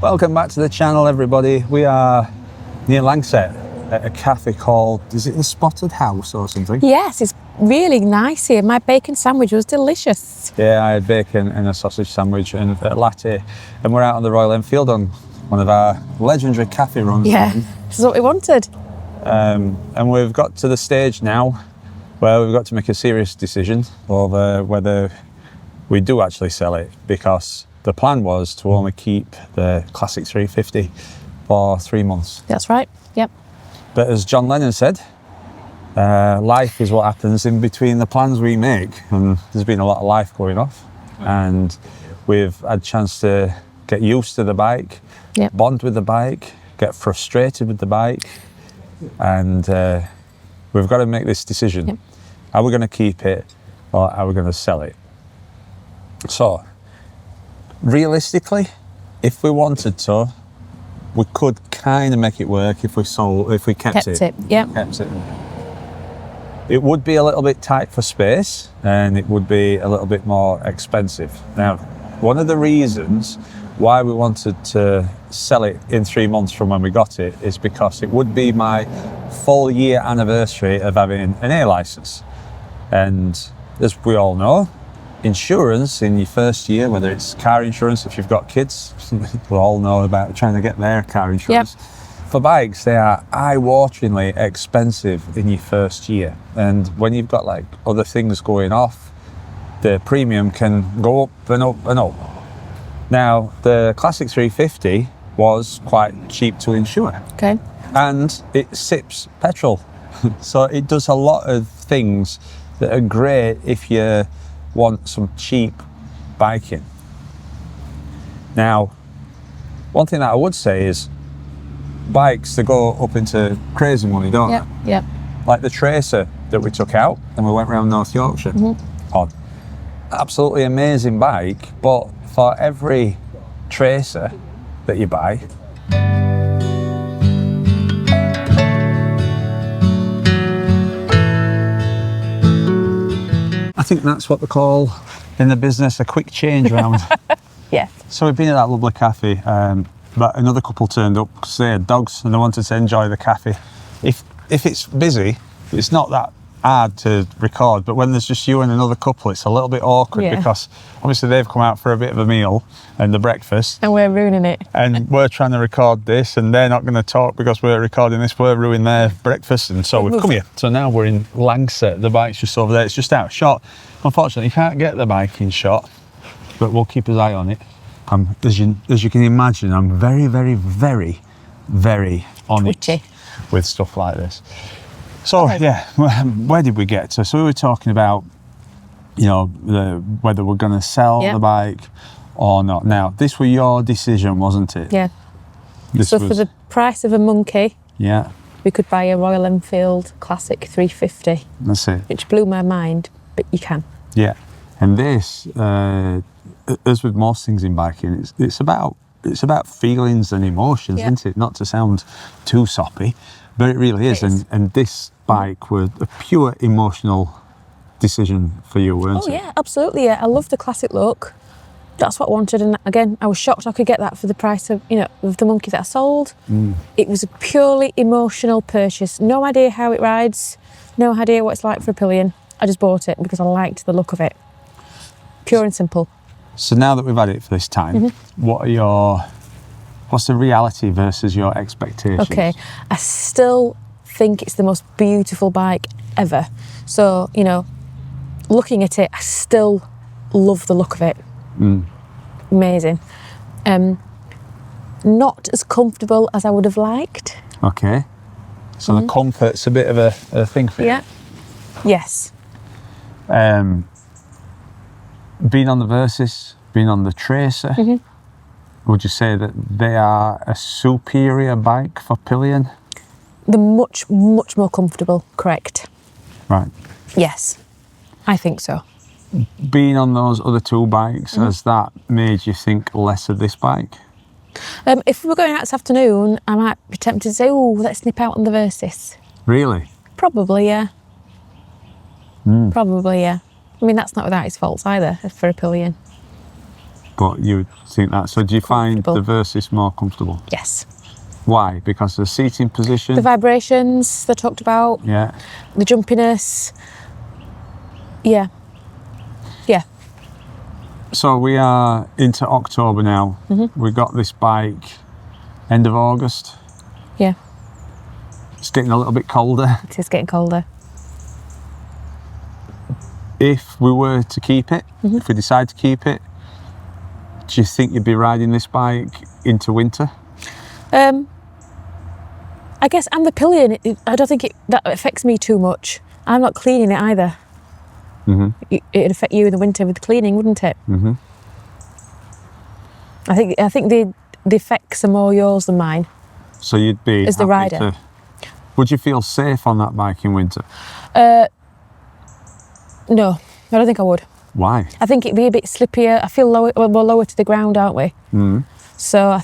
Welcome back to the channel, everybody. We are near Langsett at a cafe called, is it the Spotted House or something? Yes, it's really nice here. My bacon sandwich was delicious. Yeah, I had bacon and a sausage sandwich and a latte. And we're out on the Royal Enfield on one of our legendary cafe runs. Yeah, this is what we wanted. And we've got to the stage now where we've got to make a serious decision over whether we do actually sell it, because the plan was to only keep the Classic 350 for 3 months. That's right, yep. But as John Lennon said, life is what happens in between the plans we make. And there's been a lot of life going off. And we've had a chance to get used to the bike, Yep. bond with the bike, get frustrated with the bike. And we've got to make this decision. Yep. Are we going to keep it or are we going to sell it? So, realistically, if we wanted to, we could kind of make it work if we kept it. Yep. Kept it. It would be a little bit tight for space and it would be a little bit more expensive. Now, one of the reasons why we wanted to sell it in 3 months from when we got it is because it would be my full year anniversary of having an A license. And as we all know, insurance in your first year, whether it's car insurance, if you've got kids, we all know about trying to get their car insurance. Yep. For bikes, they are eye-wateringly expensive in your first year. And when you've got like other things going off, the premium can go up and up and up. Now, the Classic 350 was quite cheap to insure. Okay. And it sips petrol. So it does a lot of things that are great if you want some cheap biking. Now, one thing that I would say is bikes, they go up into crazy money, don't Yep, they? yep. Like the Tracer that we took out and we went around North Yorkshire on. Absolutely amazing bike, but for every Tracer that you buy, I think that's what they call in the business a quick change round. Yeah. So we've been at that lovely cafe, but another couple turned up because they had dogs and they wanted to enjoy the cafe. If it's busy, it's not that hard to record, but when there's just you and another couple, it's a little bit awkward because obviously they've come out for a bit of a meal and the breakfast. And we're ruining it. And we're trying to record this and they're not going to talk because we're recording this, we're ruining their breakfast, and so we've come here. So now we're in Langsett, the bike's just over there, it's just out of shot. Unfortunately, you can't get the bike in shot, but we'll keep an eye on it. As you can imagine, I'm very, very, very, very on Twitchy. it with stuff like this. So yeah, where did we get to? So we were talking about, you know, whether we're going to sell the bike or not. Now, this was your decision, wasn't it? Yeah. So for the price of a monkey, we could buy a Royal Enfield Classic 350. That's it. Which blew my mind, but you can. Yeah, and this, as with most things in biking, it's about feelings and emotions, isn't it? Not to sound too soppy, but it really is. And this bike was a pure emotional decision for you, weren't it? Oh yeah, absolutely. Yeah, I love the classic look. That's what I wanted, and again, I was shocked I could get that for the price of the monkey that I sold. It was a purely emotional purchase. No idea how it rides, no idea what it's like for a Pillion. I just bought it because I liked the look of it. Pure and simple. So now that we've had it for this time, what's the reality versus your expectations? Okay, I still think it's the most beautiful bike ever. So, looking at it, I still love the look of it. Amazing. Not as comfortable as I would have liked. Okay. So the comfort's a bit of a thing for you? Yeah. Yes. Being on the Versys, being on the Tracer, would you say that they are a superior bike for Pillion? They're much, much more comfortable, correct. Right. Yes, I think so. Being on those other two bikes, has that made you think less of this bike? If we were going out this afternoon, I might be tempted to say, oh, let's nip out on the Versys. Really? Probably, yeah. Probably, yeah. I mean, that's not without its faults either, for a Pillion. But you would think that. So do you find Comfortable. the Versys more comfortable? Yes. Why? Because of the seating position? The vibrations they talked about, Yeah. the jumpiness. Yeah. Yeah. So we are into October now. Mm-hmm. We got this bike end of August. Yeah. It's getting a little bit colder. It is getting colder. If we were to keep it, Mm-hmm. if we decide to keep it, do you think you'd be riding this bike into winter? I guess I'm the Pillion. I don't think that affects me too much. I'm not cleaning it either. Mm-hmm. It'd affect you in the winter with cleaning, wouldn't it? Mm-hmm. I think the effects are more yours than mine. So you'd be As the happy rider. Would you feel safe on that bike in winter? No, I don't think I would. Why? I think it'd be a bit slippier. I feel lower, we're lower to the ground, aren't we? Mm. So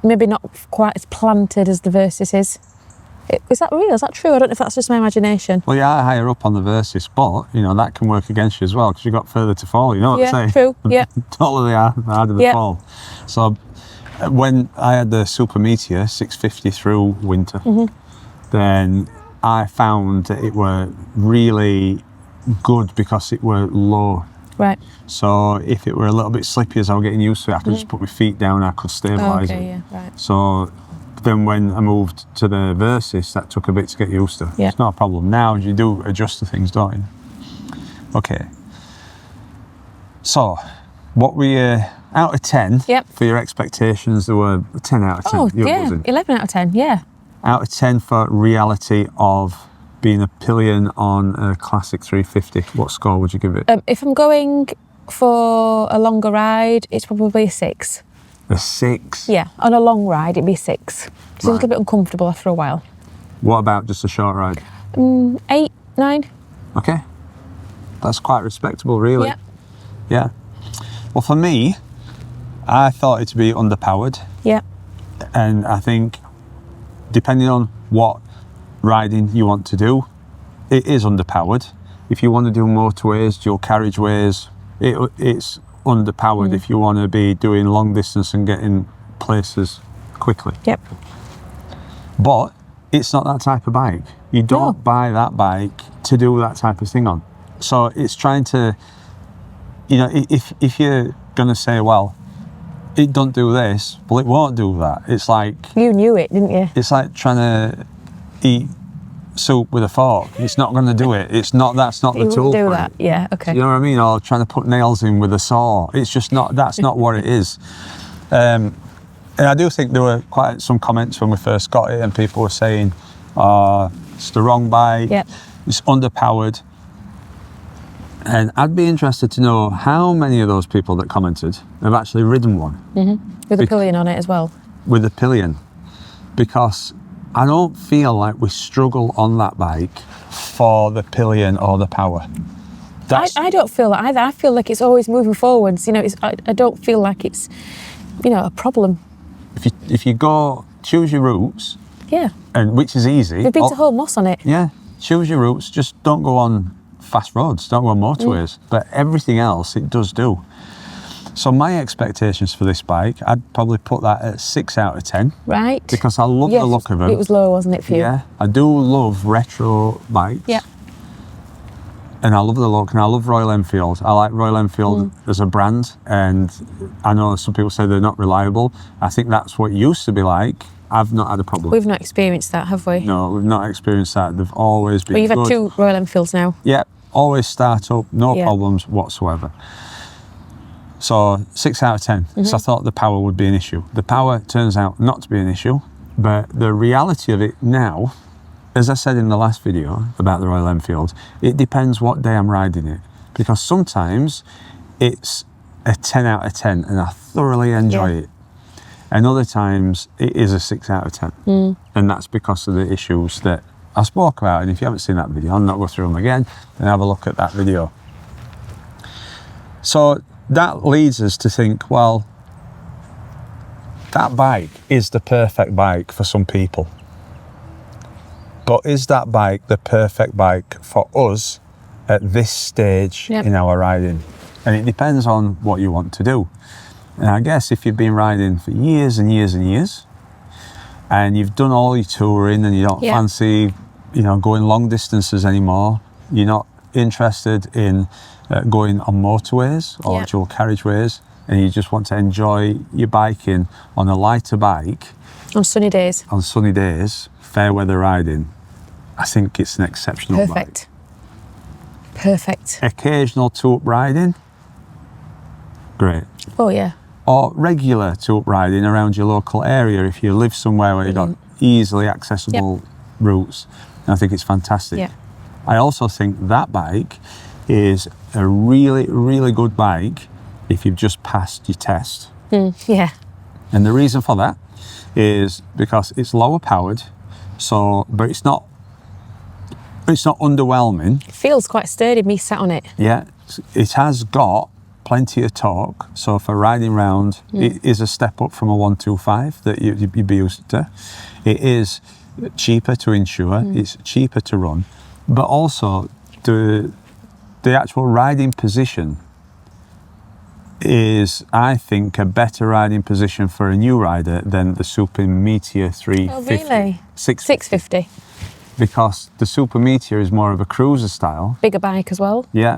maybe not quite as planted as the Versys is. Is that real? Is that true? I don't know if that's just my imagination. Well, you are higher up on the Versys, but you know that can work against you as well because you've got further to fall. You know what I'm saying? True. Yeah. The taller they are, the harder the Yeah. fall. So when I had the Super Meteor 650 through winter, Mm-hmm. then I found that it were really good because it were low. Right. So if it were a little bit slippy as I was getting used to it, I could just put my feet down, I could stabilise Mm-hmm. Okay. it. Yeah. Right. So then when I moved to the Versys, that took a bit to get used to. Yeah. It's not a problem. Now you do adjust to things, don't you? Okay. So, what were you, out of 10, Yep. for your expectations, there were 10 out of 10. Oh, You were yeah. buzzing. 11 out of 10. Yeah. Out of 10 for reality of being a Pillion on a classic 350, what score would you give it? If I'm going for a longer ride, it's probably a 6. A 6? Yeah. On a long ride, it'd be a 6. It's a Right. little bit uncomfortable after a while. What about just a short ride? 8, 9. Okay. That's quite respectable, really. Yeah. Yeah. Well, for me, I thought it to be underpowered. Yeah. And I think, depending on what riding you want to do, it is underpowered. If you want to do motorways, dual carriageways, it's underpowered if you want to be doing long distance and getting places quickly. Yep. But it's not that type of bike. You don't buy that bike to do that type of thing on. So it's trying to, you know, if you're going to say, well, it don't do this, well, it won't do that. It's like, You knew it, didn't you? it's like trying to eat soup with a fork. It's not going to do it. It's not, that's not the You tool wouldn't do for that. it. Yeah. Okay. You know what I mean? Or trying to put nails in with a saw. It's just not, that's not what it is. And I do think there were quite some comments when we first got it and people were saying, it's the wrong bike, Yep. it's underpowered. And I'd be interested to know how many of those people that commented have actually ridden one With a Pillion on it as well. with a Pillion. Because I don't feel like we struggle on that bike for the Pillion or the power. I don't feel that either. I feel like it's always moving forwards. You know, I don't feel like it's, you know, a problem. If you go, choose your routes, Yeah. and which is easy. We've been to Hull Moss on it. Yeah, choose your routes. Just don't go on fast roads. Don't go on motorways. But everything else, it does do. So my expectations for this bike, I'd probably put that at 6 out of 10 Right. because I love the look of them. It was low, wasn't it, for you? Yeah, I do love retro bikes. Yeah. And I love the look, and I love Royal Enfield. I like Royal Enfield as a brand, and I know some people say they're not reliable. I think that's what it used to be like. I've not had a problem. We've not experienced that, have we? No, we've not experienced that. They've always been Well, you've good. had 2 Royal Enfields now. Yeah, always start up, no Yeah. problems whatsoever. So 6 out of 10. So I thought the power would be an issue. The power turns out not to be an issue, but the reality of it now, as I said in the last video about the Royal Enfield, it depends what day I'm riding it. Because sometimes it's a 10 out of 10 and I thoroughly enjoy it. And other times it is a 6 out of 10. And that's because of the issues that I spoke about. And if you haven't seen that video, I'll not go through them again, then have a look at that video. So that leads us to think, well, that bike is the perfect bike for some people. But is that bike the perfect bike for us at this stage in our riding? And it depends on what you want to do. And I guess if you've been riding for years and years and years, and you've done all your touring and you don't fancy, going long distances anymore, you're not interested in going on motorways or dual carriageways, and you just want to enjoy your biking on a lighter bike On sunny days. fair weather riding, I think it's an exceptional bike. Perfect. Occasional two-up riding, great. Oh yeah. Or regular two-up riding around your local area if you live somewhere where you've got easily accessible routes. And I think it's fantastic. Yeah. I also think that bike is a really, really good bike if you've just passed your test. Yeah. And the reason for that is because it's lower powered, but it's not underwhelming. It feels quite sturdy, me sat on it. Yeah, it has got plenty of torque, so for riding round, it is a step up from a 125 that you'd be used to. It is cheaper to insure, it's cheaper to run, but also the actual riding position is, I think, a better riding position for a new rider than the Super Meteor 350. Oh really? 650. Because the Super Meteor is more of a cruiser style. Bigger bike as well. Yeah.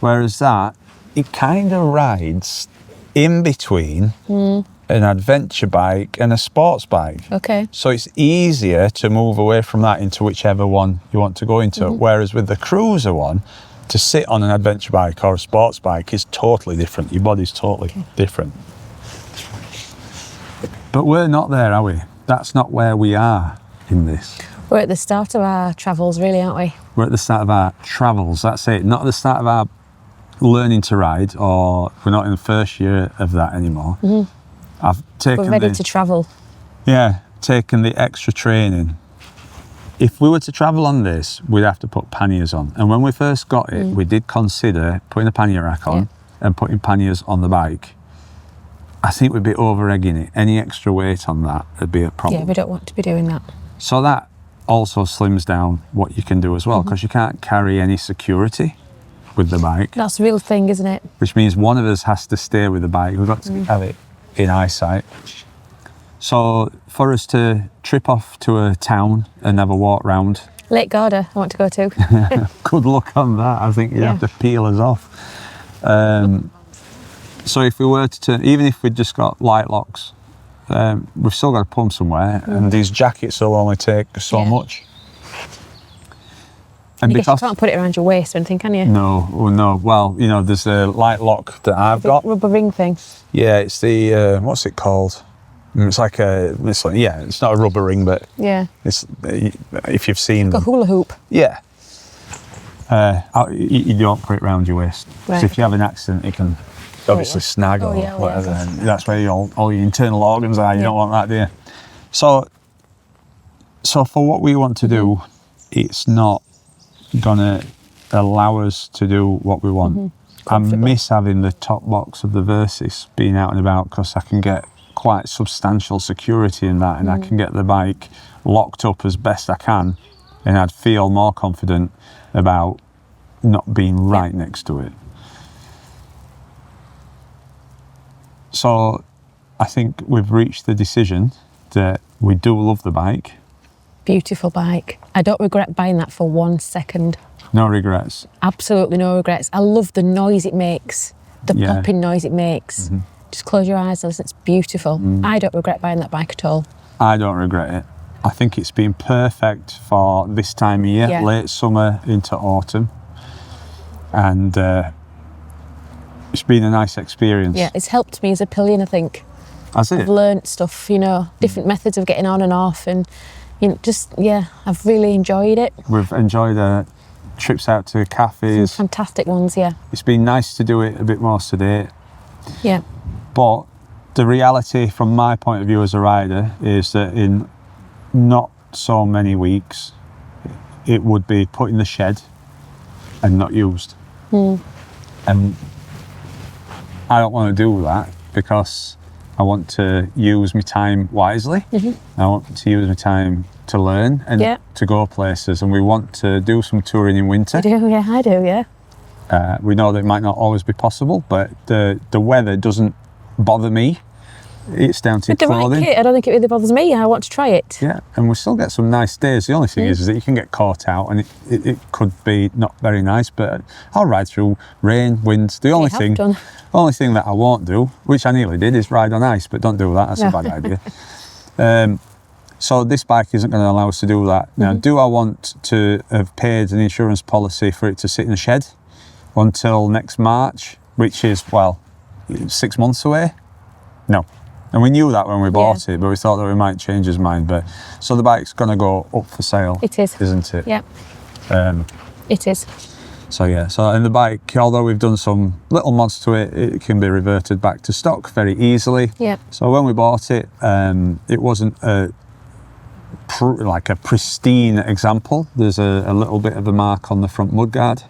Whereas that, it kind of rides in between an adventure bike and a sports bike. Okay. So it's easier to move away from that into whichever one you want to go into. Whereas with the cruiser one, to sit on an adventure bike or a sports bike is totally different. Your body's totally different. But we're not there, are we? That's not where we are in this. We're at the start of our travels, really, aren't we? We're at the start of our travels, that's it. Not at the start of our learning to ride, or we're not in the first year of that anymore. I've taken We're ready to travel. Yeah, taken the extra training. If we were to travel on this, we'd have to put panniers on. And when we first got it, we did consider putting a pannier rack on and putting panniers on the bike. I think we'd be over-egging it. Any extra weight on that would be a problem. Yeah, we don't want to be doing that. So that also slims down what you can do as well, because you can't carry any security with the bike. That's the real thing, isn't it? Which means one of us has to stay with the bike. We've got to have it in eyesight. So for us to trip off to a town and have a walk round. Lake Garda, I want to go to. Good luck on that. I think you'd have to peel us off. So if we were to, even if we'd just got light locks, we've still got to put them somewhere, and these jackets will only take so much. And you can't put it around your waist or anything, can you? No. Well, there's a light lock that I've got. Rubber ring thing. Yeah, it's the what's it called? It's like it's not a rubber ring, but it's if you've seen a hula hoop. Yeah. You don't put it around your waist. Right. So if you have an accident, it can obviously snag or whatever. And that's where all your internal organs are. You don't want that, do you? So for what we want to do, it's not gonna allow us to do what we want. I miss having the top box of the Versys being out and about, because I can get quite substantial security in that, and I can get the bike locked up as best I can, and I'd feel more confident about not being right next to it. So I think we've reached the decision that we do love the bike. Beautiful bike. I don't regret buying that for 1 second. No regrets. Absolutely no regrets. I love the noise it makes, the popping noise it makes. Just close your eyes and listen, it's beautiful. I don't regret buying that bike at all. I don't regret it. I think it's been perfect for this time of year, late summer into autumn. And it's been a nice experience. Yeah, it's helped me as a pillion, I think. Has it? I've learnt stuff, different methods of getting on and off, and I've really enjoyed it. We've enjoyed trips out to cafes. Some fantastic ones, yeah. It's been nice to do it a bit more sedate. Yeah. But the reality from my point of view as a rider is that in not so many weeks, it would be put in the shed and not used. And I don't want to do that, because I want to use my time wisely. I want to use my time to learn and to go places, and we want to do some touring in winter. I do, yeah. We know that it might not always be possible, but the weather doesn't bother me. It's down to With the clothing. right kit, I don't think it really bothers me. I want to try it. Yeah, and we still get some nice days. The only thing is that you can get caught out, and it could be not very nice. But I'll ride through rain, wind. The only thing that I won't do, which I nearly did, is ride on ice. But don't do that. That's a bad idea. So this bike isn't going to allow us to do that. Now, do I want to have paid an insurance policy for it to sit in a shed until next March, which is 6 months away? No. And we knew that when we bought it, but we thought that we might change his mind. But so the bike's going to go up for sale. It is, isn't it? Yeah. It is. So yeah. So in the bike, although we've done some little mods to it, it can be reverted back to stock very easily. Yeah. So when we bought it, it wasn't like a pristine example. There's a little bit of a mark on the front mudguard.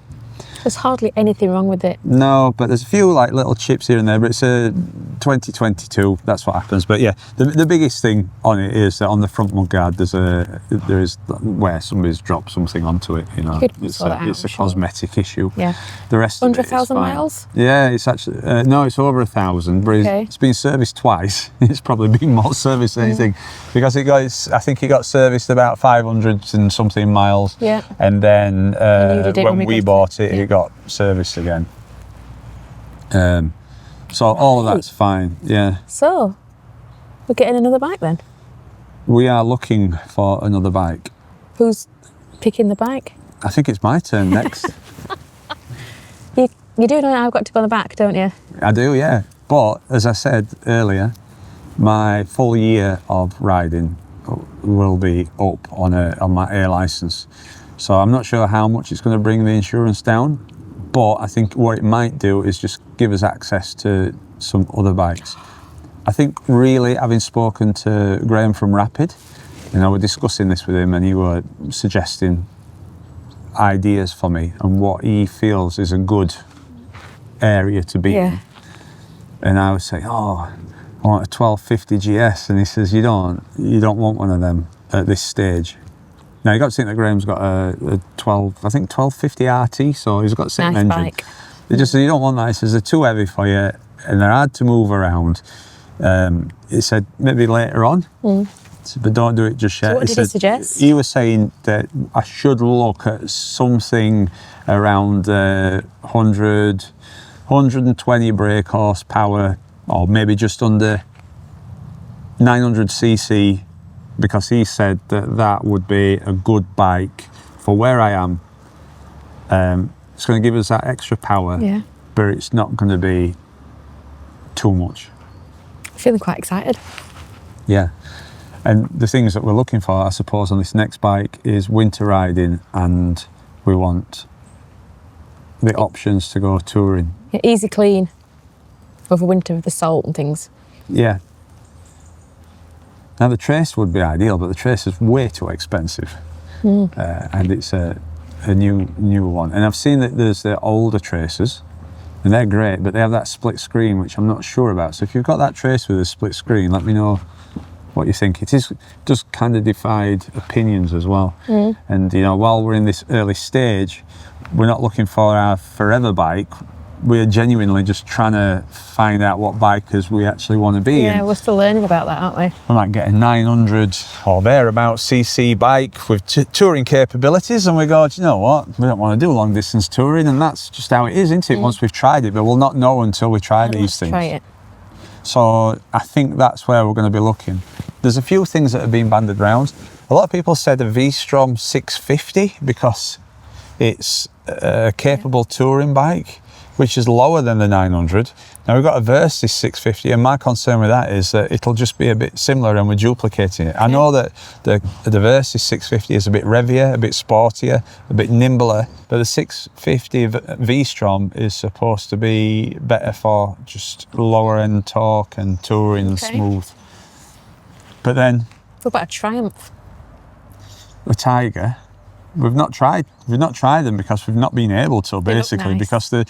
There's hardly anything wrong with it. No, but there's a few like little chips here and there, but it's a 2022, that's what happens. But yeah, the biggest thing on it is that on the front mudguard there is where somebody's dropped something onto it, you know. It's a cosmetic issue. Yeah. The rest of it is 100,000 fine. miles? Yeah, it's actually no, it's over 1,000, but it's been serviced twice. It's probably been more serviced than anything, because I think it got serviced about 500 and something miles. Yeah. And then when we bought it, it got serviced again. So all of that's fine. Yeah. So we're getting another bike then? We are looking for another bike. Who's picking the bike? I think it's my turn next. You do know I've got to go on the back, don't you? I do, yeah. But as I said earlier, my full year of riding will be up on my A licence. So I'm not sure how much it's going to bring the insurance down, but I think what it might do is just give us access to some other bikes. I think really, having spoken to Graham from Rapid, you know, we're discussing this with him, and he was suggesting ideas for me and what he feels is a good area to be in. And I would say, I want a 1250 GS, and he says, you don't want one of them at this stage. Now, you got to think that Graham's got a 1250 RT, so he's got the same engine. Bike. He just said, you don't want that. He says, they're too heavy for you, and they're hard to move around. He said, maybe later on, but don't do it just yet. So what did he suggest? He was saying that I should look at something around 120 brake horsepower, or maybe just under 900cc, because he said that would be a good bike for where I am. It's going to give us that extra power, but it's not going to be too much. I'm feeling quite excited. Yeah. And the things that we're looking for, I suppose, on this next bike is winter riding, and we want the options to go touring. Yeah, easy clean over winter with the salt and things. Yeah. Now the Trace would be ideal, but the Trace is way too expensive, and it's a new one. And I've seen that there's the older Traces, and they're great, but they have that split screen, which I'm not sure about. So if you've got that Trace with a split screen, let me know what you think. It is just kind of divided opinions as well. And you know, while we're in this early stage, we're not looking for our forever bike. We're genuinely just trying to find out what bikers we actually want to be. Yeah, we're still learning about that, aren't we? We might get a 900 or thereabouts cc bike with touring capabilities, and we go, do you know what? We don't want to do long distance touring, and that's just how it is, isn't it? Once we've tried it, but we'll not know until we try these things. Try it. So I think that's where we're going to be looking. There's a few things that have been banded around. A lot of people said a V-Strom 650 because it's a capable touring bike, which is lower than the 900. Now we've got a Versys 650, and my concern with that is that it'll just be a bit similar and we're duplicating it. I know that the Versys 650 is a bit revier, a bit sportier, a bit nimbler, but the 650 V-Strom is supposed to be better for just lower end torque and touring and smooth. But then... What about a Triumph? The Tiger, we've not tried them because we've not been able to, basically, because the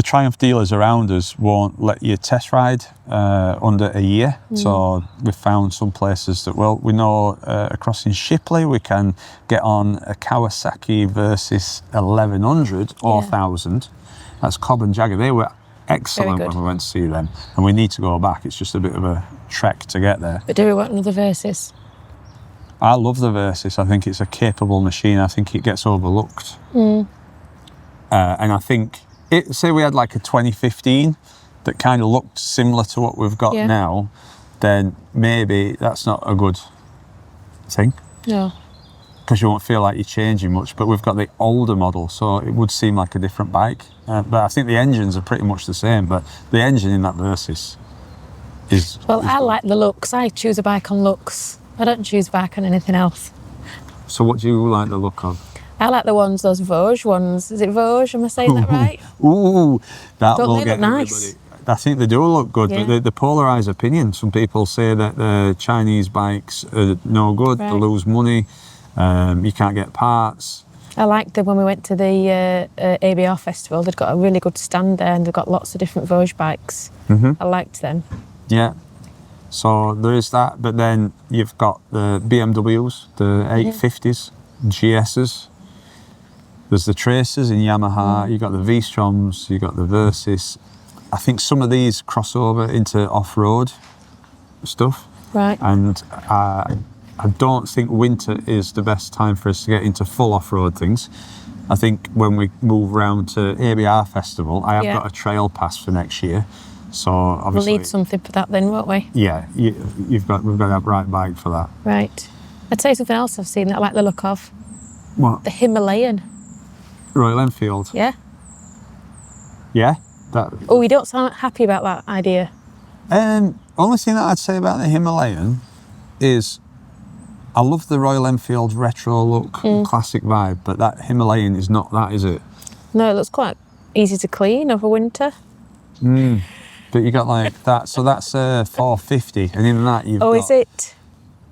Triumph dealers around us won't let you test ride under a year. So we've found some places that, well, we know across in Shipley we can get on a Kawasaki Versys 1100 or 1000. That's Cobb and Jagger. They were excellent Very when good. we went to see them, and we need to go back. It's just a bit of a trek to get there. But do we want another Versys? I love the Versys. I think it's a capable machine. I think it gets overlooked. And I think, say we had like a 2015 that kind of looked similar to what we've got now, then maybe that's not a good thing. No. Because you won't feel like you're changing much. But we've got the older model, so it would seem like a different bike. But I think the engines are pretty much the same. But the engine in that Versys is... Well, I like the looks. I choose a bike on looks. I don't choose a bike on anything else. So what do you like the look of? I like the ones, those Vosges ones. Is it Vosges? Am I saying that right? Ooh, that Don't will they get look nice? everybody. I think they do look good, Yeah. but the polarised opinion. Some people say that the Chinese bikes are no good, they Right. lose money, you can't get parts. I liked them when we went to the ABR festival. They'd got a really good stand there and they've got lots of different Vosges bikes. I liked them. Yeah. So there is that, but then you've got the BMWs, the 850s, GSs. There's the Tracers in Yamaha, you've got the V-Stroms, you've got the Versys. I think some of these cross over into off-road stuff. Right. And I don't think winter is the best time for us to get into full off-road things. I think when we move round to ABR Festival, I have got a trail pass for next year. So obviously... We'll need something for that then, won't we? Yeah, we've got to have the right bike for that. Right. I'd tell you something else I've seen that I like the look of. What? The Himalayan. Royal Enfield. Yeah? Yeah? That. Oh, you don't sound happy about that idea. Only thing that I'd say about the Himalayan is I love the Royal Enfield retro look, classic vibe, but that Himalayan is not that, is it? No, it looks quite easy to clean over winter. But you got like that, so that's 450, and in that you've got... Is it?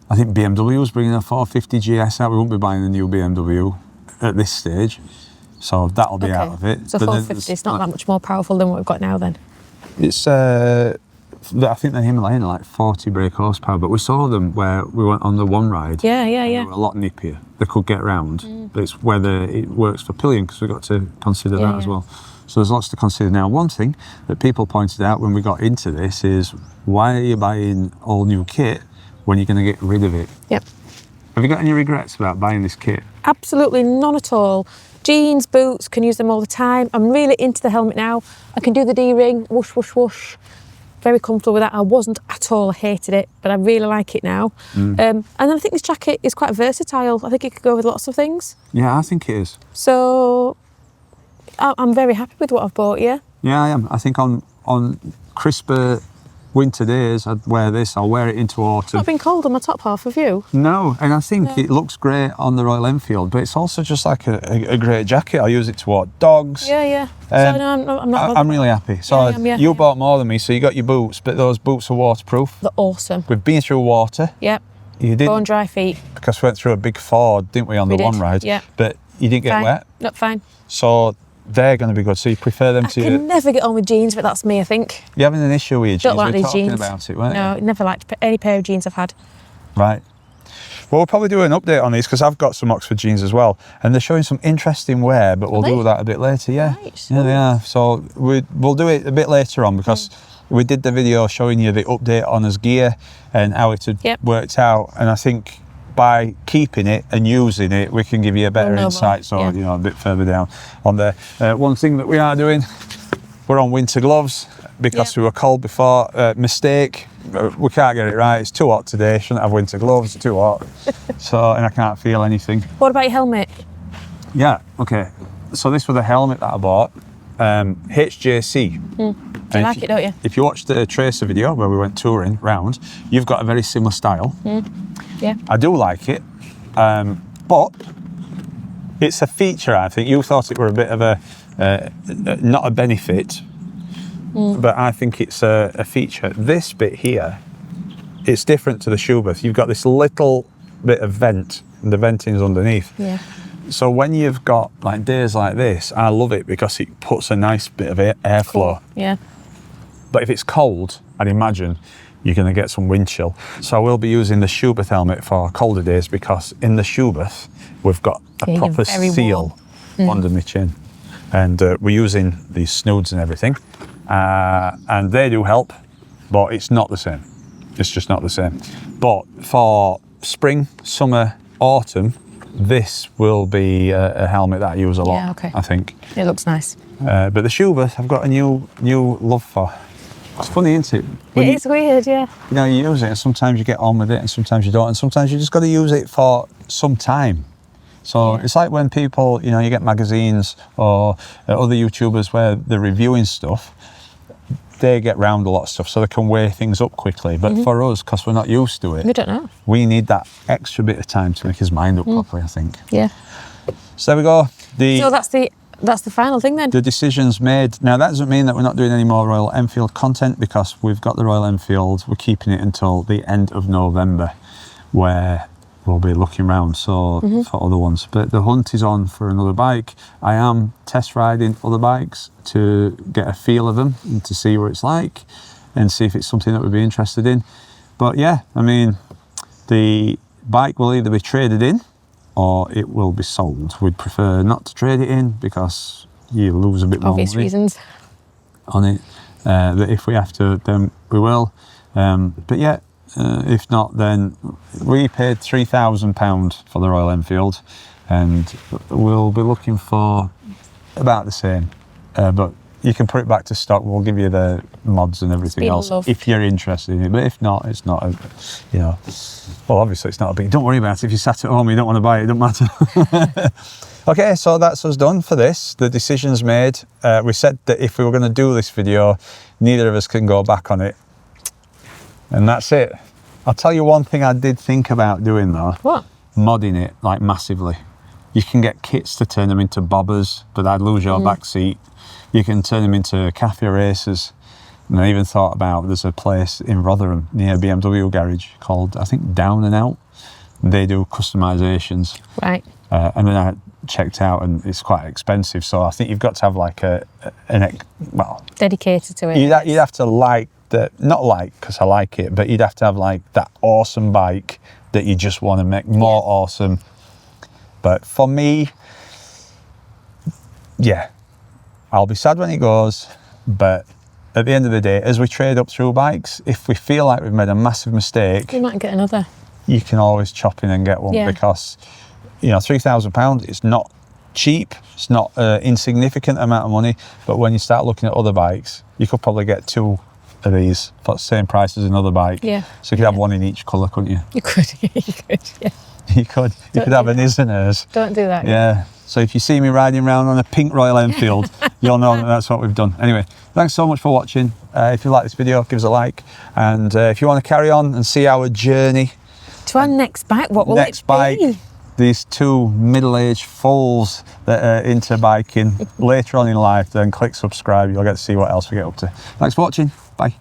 I think BMW's bringing a 450 GS out. We won't be buying a new BMW at this stage, so that'll be out of it. So But then 450 is not that much more powerful than what we've got now then? It's, I think the Himalayan are like 40 brake horsepower, but we saw them where we went on the one ride. Yeah. They were a lot nippier. They could get round, but it's whether it works for Pillion, because we've got to consider that as well. So there's lots to consider. Now, one thing that people pointed out when we got into this is, why are you buying all new kit when you're going to get rid of it? Yep. Have you got any regrets about buying this kit? Absolutely none at all. Jeans, boots, can use them all the time. I'm really into the helmet now. I can do the D-ring, whoosh, whoosh, whoosh. Very comfortable with that. I wasn't at all, I hated it, but I really like it now. And then I think this jacket is quite versatile. I think it could go with lots of things. Yeah, I think it is. So I'm very happy with what I've bought, yeah. Yeah, I am. I think on crisper winter days, I'd wear this. I'll wear it into autumn. It's not been cold on my top half, have you? No, and I think it looks great on the Royal Enfield, but it's also just like a great jacket. I use it to walk dogs. Yeah. So no, I'm not. I'm really happy. So you bought more than me, so you got your boots, but those boots are waterproof. They're awesome. We've been through water. Yep. You didn't, Bone dry feet. because we went through a big Ford, didn't we, on the We one did, ride? yeah. But you didn't get Fine. wet. Not fine. So they're going to be good. So you prefer them I to... can never get on with jeans, but that's me, I think. You're having an issue with your jeans. Don't like we were these talking jeans. about it, weren't No, never liked any pair of jeans I've had. you? Right. Well, we'll probably do an update on these, because I've got some Oxford jeans as well, and they're showing some interesting wear, but we'll do that a bit later, yeah. Right. Yeah, they are. So we'll do it a bit later on, because we did the video showing you the update on his gear and how it had worked out, and I think by keeping it and using it, we can give you a better insight. So, you know, a bit further down on there. One thing that we are doing, we're on winter gloves, because we were cold before. Mistake. We can't get it right. It's too hot today. Shouldn't have winter gloves. It's too hot. So, and I can't feel anything. What about your helmet? Yeah. Okay. So this was the helmet that I bought. HJC. You like it, don't you? If you watch the Tracer video where we went touring round, you've got a very similar style. Yeah. I do like it, but it's a feature. I think you thought it were a bit of a not a benefit, but I think it's a feature. This bit here, it's different to the Schubert. You've got this little bit of vent, and the venting's underneath. Yeah. So when you've got like days like this, I love it because it puts a nice bit of airflow. Cool. Yeah. But if it's cold, I'd imagine you're going to get some wind chill. So I will be using the Schubert helmet for colder days, because in the Schubert, we've got a proper seal under my chin. And we're using these snoods and everything. and they do help, but it's not the same. It's just not the same. But for spring, summer, autumn, this will be a helmet that I use a lot. Yeah, okay. I think. It looks nice. But the Schubert, I've got a new love for. It's funny, isn't it? It is weird, yeah. You know, you use it, and sometimes you get on with it, and sometimes you don't, and sometimes you just got to use it for some time. So it's like when people, you know, you get magazines or other YouTubers where they're reviewing stuff, they get round a lot of stuff so they can weigh things up quickly. But for us, because we're not used to it, We don't know. we need that extra bit of time to make his mind up properly, I think. Yeah. So there we go. So that's the final thing then. The decision's made. Now, that doesn't mean that we're not doing any more Royal Enfield content, because we've got the Royal Enfield. We're keeping it until the end of November, where we'll be looking around for other ones. But the hunt is on for another bike. I am test riding other bikes to get a feel of them and to see what it's like and see if it's something that we'd be interested in. But yeah, I mean, the bike will either be traded in or it will be sold. We'd prefer not to trade it in because you lose a bit more Obvious money reasons. on it. That if we have to, then we will. But yeah, if not, then we paid £3,000 for the Royal Enfield, and we'll be looking for about the same. But you can put it back to stock. We'll give you the mods and everything else if you're interested in it. But if not, it's not, you know. Well, obviously it's not a big. Don't worry about it. If you sat at home, and you don't want to buy it. It doesn't matter. Okay, so that's us done for this. The decision's made. We said that if we were going to do this video, neither of us can go back on it. And that's it. I'll tell you one thing I did think about doing though. What? Modding it, like, massively. You can get kits to turn them into bobbers, but I'd lose your back seat. You can turn them into cafe racers. And I even thought about, there's a place in Rotherham near BMW garage called, I think, Down and Out. They do customisations. Right. And then I checked out, and it's quite expensive. So I think you've got to have like Dedicated to it. You'd have to like not like, because I like it, but you'd have to have like that awesome bike that you just want to make more awesome. But for me, yeah, I'll be sad when it goes, but at the end of the day, as we trade up through bikes, if we feel like we've made a massive mistake, You might get another. you can always chop in and get one, because, you know, £3,000, it's not cheap, it's not an insignificant amount of money, but when you start looking at other bikes, you could probably get two of these for the same price as another bike. Yeah. So you could have one in each colour, couldn't you? You could, yeah. You could have an his and hers. Don't do that. Yeah. So if you see me riding around on a pink Royal Enfield, you'll know that that's what we've done. Anyway, thanks so much for watching. If you like this video, give us a like. And if you want to carry on and see our journey To our next bike, what will next it bike, be? these two middle-aged fools that are into biking later on in life, then click subscribe. You'll get to see what else we get up to. Thanks for watching. Bye.